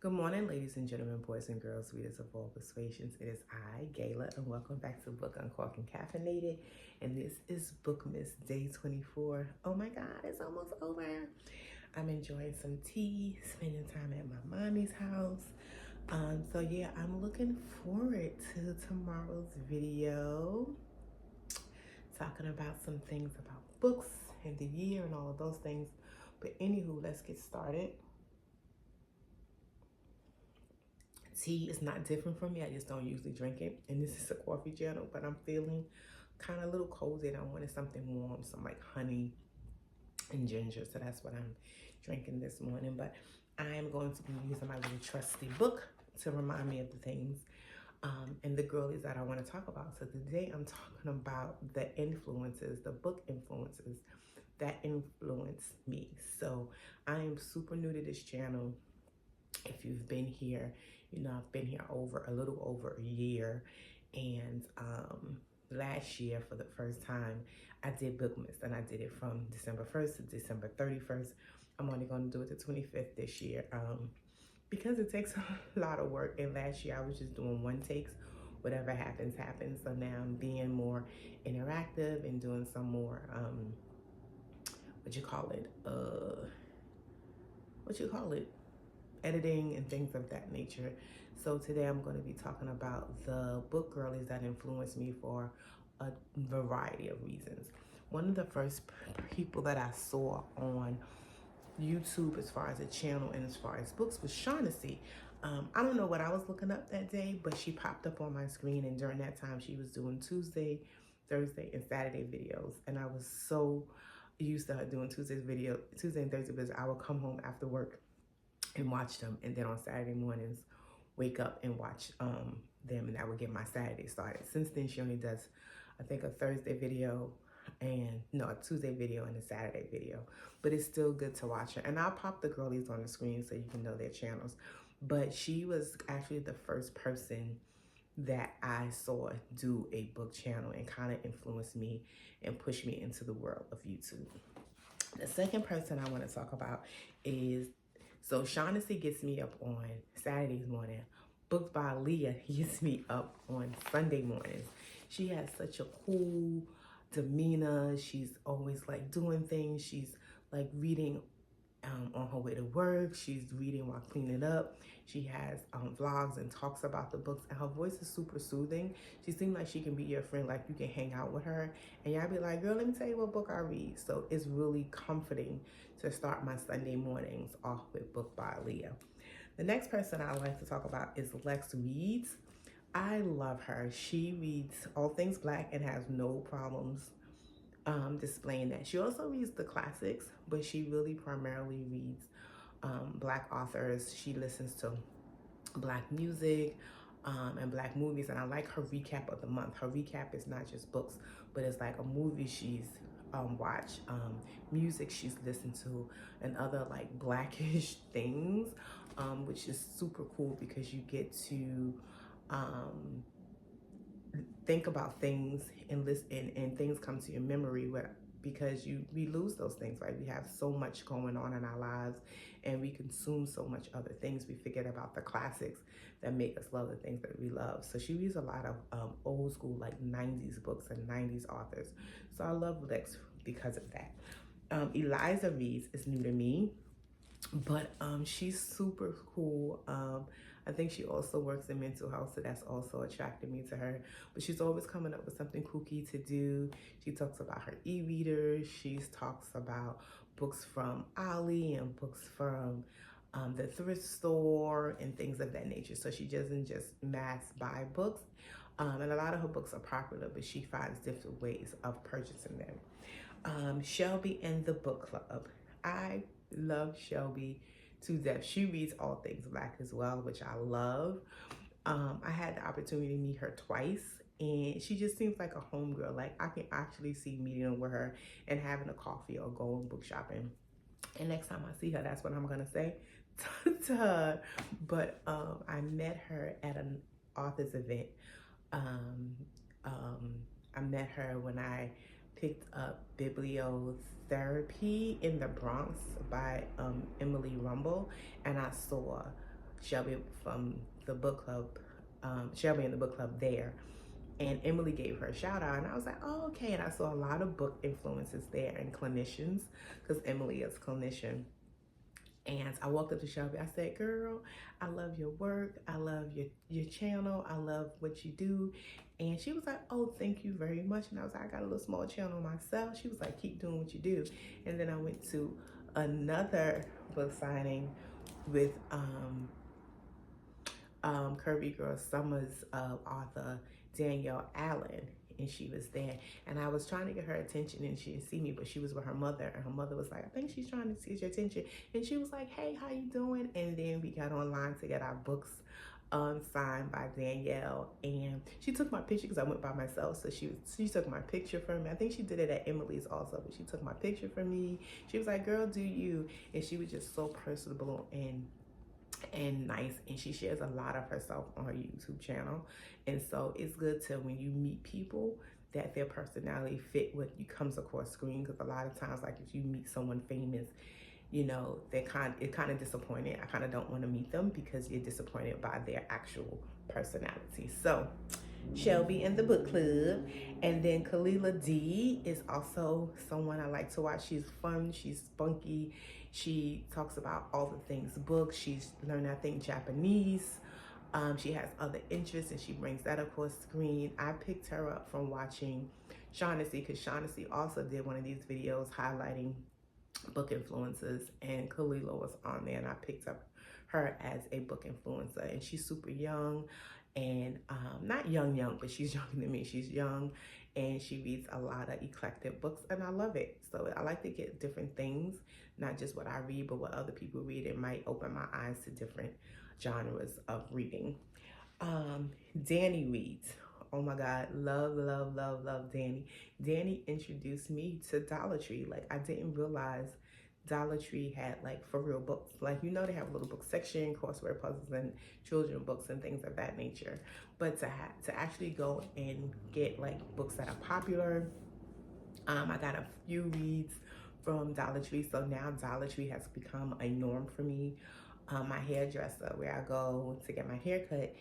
Good morning, ladies and gentlemen, boys and girls, readers of all persuasions. It is I, Gayla, and welcome back to Book Uncorked and Caffeinated. And this is Bookmas Day 24. Oh my God, it's almost over. I'm enjoying some tea, spending time at my mommy's house. So yeah, I'm looking forward to tomorrow's video, talking about some things about books and the year and all of those things. But anywho, let's get started. Tea is not different from me. I just don't usually drink it. And this is a coffee channel, but I'm feeling kind of a little cozy and I wanted something warm, some like honey and ginger. So that's what I'm drinking this morning. But I am going to be using my little trusty book to remind me of the things and the girlies that I want to talk about. So today I'm talking about the influences, the book influences that influence me. So I am super new to this channel. If you've been here, you know I've been here a little over a year, and last year for the first time I did Bookmas, and I did it from December 1st to December 31st. I'm only going to do it the 25th this year because it takes a lot of work, and last year I was just doing one takes. Whatever happens, happens. So now I'm being more interactive and doing some more editing and things of that nature. So today I'm going to be talking about the book girlies that influenced me for a variety of reasons. One of the first people that I saw on YouTube as far as a channel and as far as books was Shaughnessy. I don't know what I was looking up that day, but she popped up on my screen, and during that time she was doing Tuesday, Thursday, and Saturday videos, and I was so used to her doing Tuesday and Thursday because I would come home after work and watch them, and then on Saturday mornings wake up and watch them, and that would get my Saturday started. Since then she only does, I think, a Thursday video and a Tuesday video and a Saturday video, but it's still good to watch her. And I'll pop the girlies on the screen so you can know their channels. But she was actually the first person that I saw do a book channel and kind of influenced me and pushed me into the world of YouTube. The second person I want to talk about is, so Shaughnessy gets me up on Saturdays morning. Books by Leah gets me up on Sunday mornings. She has such a cool demeanor. She's always like doing things. She's like reading on her way to work. She's reading while cleaning up. She has vlogs and talks about the books, and her voice is super soothing. She seems like she can be your friend, like you can hang out with her and y'all be like, girl, let me tell you what book I read. So it's really comforting to start my Sunday mornings off with Book by Leah. The next person I like to talk about is Lex Reads. I love her. She reads all things Black and has no problems displaying that. She also reads the classics, but she really primarily reads Black authors. She listens to Black music and Black movies, and I like her recap of the month. Her recap is not just books, but it's like a movie she's watched, music she's listened to, and other like Blackish things, which is super cool because you get to think about things and listen, and things come to your memory because we lose those things, right? We have so much going on in our lives and we consume so much other things. We forget about the classics that make us love the things that we love. So she reads a lot of old school, like 90s books and 90s authors. So I love Lex because of that. Eliza Reads is new to me, but she's super cool. I think she also works in mental health, so that's also attracted me to her. But she's always coming up with something kooky to do. She talks about her e-readers. She talks about books from Ali and books from the thrift store and things of that nature. So she doesn't just mass buy books. And a lot of her books are popular, but she finds different ways of purchasing them. Shelby and the Book Club. I love Shelby to death. She reads all things Black as well, which I love. I had the opportunity to meet her twice, and she just seems like a homegirl. Like I can actually see meeting with her and having a coffee or going book shopping. And next time I see her, that's what I'm gonna say to her. But I met her at an author's event. I met her when I picked up Bibliotherapy in the Bronx by Emily Rumble, and I saw Shelby from the book club, Shelby and the book club there. And Emily gave her a shout out, and I was like, oh, okay. And I saw a lot of book influences there and clinicians, because Emily is a clinician. And I walked up to Shelby. I said, girl, I love your work. I love your channel. I love what you do. And she was like, oh, thank you very much. And I was like, I got a little small channel myself. She was like, keep doing what you do. And then I went to another book signing with Curvy Girl Summer's author, Danielle Allen. And she was there, and I was trying to get her attention, and she didn't see me, but she was with her mother, and her mother was like, I think she's trying to get your attention. And she was like, hey, how you doing? And then we got online to get our books signed by Danielle, and she took my picture because I went by myself. So she took my picture for me. I think she did it at Emily's also, but she took my picture for me. She was like, girl, do you? And she was just so personable and nice, and she shares a lot of herself on her YouTube channel. And so it's good to, when you meet people, that their personality fit what you comes across screen, because a lot of times, like if you meet someone famous, you know, it kind of disappointed. I kind of don't want to meet them because you're disappointed by their actual personality. So Shelby in the book club. And then Kalila D is also someone I like to watch. She's fun, she's spunky, she talks about all the things books. She's learned, I think, Japanese. She has other interests, and she brings that across screen. I picked her up from watching Shaughnessy, because Shaughnessy also did one of these videos highlighting book influencers, and Kalila was on there, and I picked up her as a book influencer. And she's super young, and not young, but she's younger than me. She's young, and she reads a lot of eclectic books, and I love it. So I like to get different things, not just what I read, but what other people read. It might open my eyes to different genres of reading. Danny reads. Oh my God, love Danny. Danny introduced me to Dollar Tree. Like, I didn't realize Dollar Tree had, like, for real books. Like, you know, they have a little book section, crossword puzzles, and children books and things of that nature. But to actually go and get, like, books that are popular, I got a few reads from Dollar Tree. So now Dollar Tree has become a norm for me. My hairdresser, where I go to get my hair cut,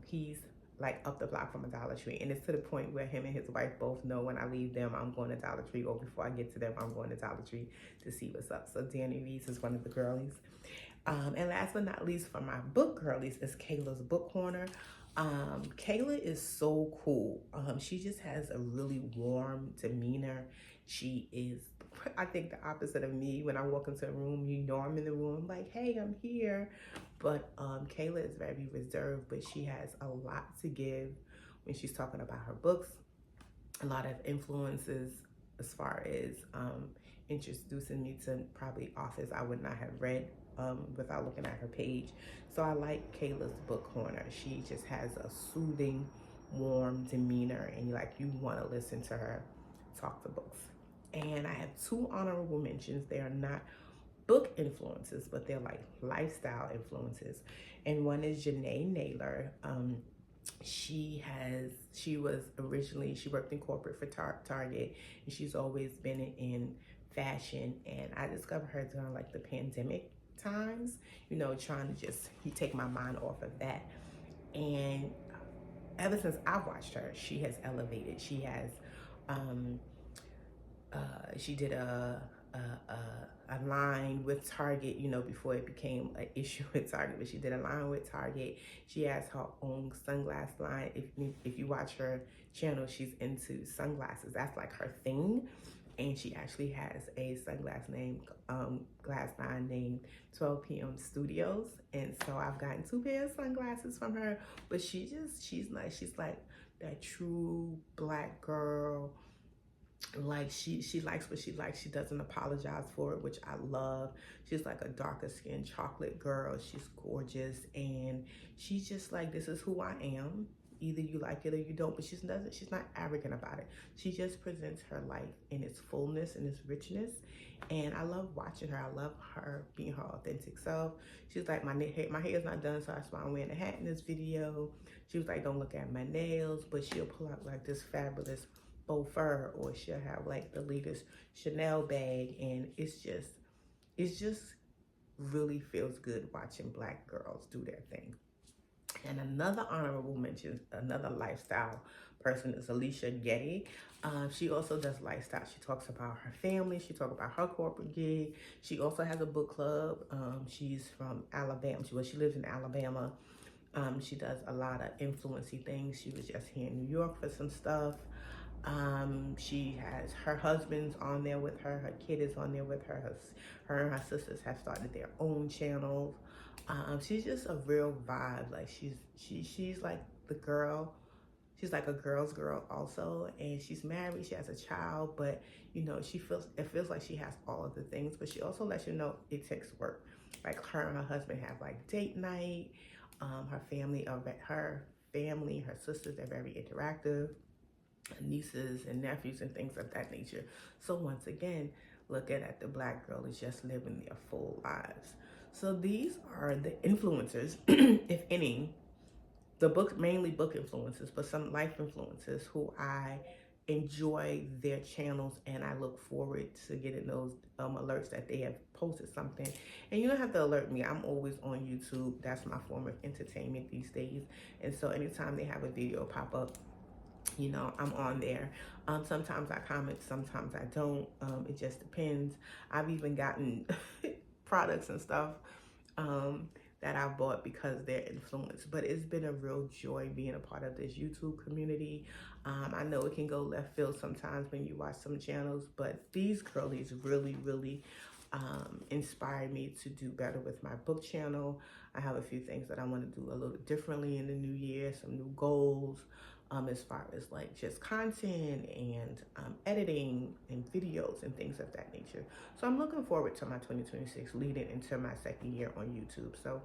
he's like up the block from a Dollar Tree, and it's to the point where him and his wife both know when I leave them, I'm going to Dollar Tree, or before I get to them, I'm going to Dollar Tree to see what's up. So Danny Reese is one of the girlies. And last but not least, for my book girlies, is Kayla's Book Corner. Kayla is so cool. She just has a really warm demeanor. She is, I think, the opposite of me. When I walk into a room, you know I'm in the room, like, hey, I'm here. But Kayla is very reserved, but she has a lot to give when she's talking about her books. A lot of influences as far as introducing me to probably authors I would not have read without looking at her page. So I like Kayla's Book Corner. She just has a soothing, warm demeanor, and you want to listen to her talk the books. And I have two honorable mentions. They are not book influences, but they're like lifestyle influences. And one is Janae Naylor. She worked in corporate for Target, and she's always been in fashion. And I discovered her during like the pandemic times, trying to just take my mind off of that. And ever since I've watched her, she has elevated. She has, she did a line with Target, before it became an issue with Target, but she did a line with Target. She has her own sunglass line. If you watch her channel, she's into sunglasses. That's like her thing. And she actually has a sunglass glass line named 12 p.m. Studios. And so I've gotten 2 pairs of sunglasses from her, but she's nice. She's like that true Black girl. Like she likes what she likes. She doesn't apologize for it, which I love. She's like a darker skinned chocolate girl. She's gorgeous, and she's just like, this is who I am. Either you like it or you don't, but she's not arrogant about it. She just presents her life in its fullness and its richness. And I love watching her. I love her being her authentic self. She's like, my hair's not done, so that's why I'm wearing a hat in this video. She was like, don't look at my nails, but she'll pull out like this fabulous faux fur, or she'll have like the latest Chanel bag, and it's just really feels good watching Black girls do their thing. And another honorable mention, another lifestyle person is Alicia Getty. She also does lifestyle. She talks about her family. She talks about her corporate gig. She also has a book club. She's from Alabama. She lives in Alabama. She does a lot of influencey things. She was just here in New York for some stuff. She has her husband's on there with her. Her kid is on there with her. Her and her sisters have started their own channels. She's just a real vibe. Like she's like the girl. She's like a girl's girl also, and she's married. She has a child, but you know it feels like she has all of the things. But she also lets you know it takes work. Like her and her husband have like date night. Her family, her sisters are very interactive, nieces and nephews and things of that nature. So once again, looking at the Black girl is just living their full lives. So these are the influencers, if any, the book, mainly book influencers, but some life influencers who I enjoy their channels, and I look forward to getting those alerts that they have posted something. And you don't have to alert me. I'm always on YouTube. That's my form of entertainment these days. And so anytime they have a video pop up, you know, I'm on there. Sometimes I comment, sometimes I don't. It just depends. I've even gotten products and stuff that I bought because they're influenced. But it's been a real joy being a part of this YouTube community. I know it can go left field sometimes when you watch some channels, but these girlies really, really inspired me to do better with my book channel. I have a few things that I want to do a little differently in the new year, some new goals. As far as like just content and editing and videos and things of that nature. So I'm looking forward to my 2026 leading into my second year on YouTube. So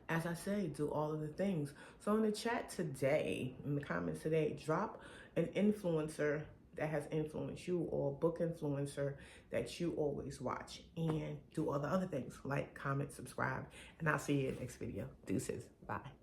as I say, do all of the things. So in the chat today, in the comments today, drop an influencer that has influenced you or a book influencer that you always watch, and do all the other things like comment, subscribe, and I'll see you in the next video. Deuces. Bye.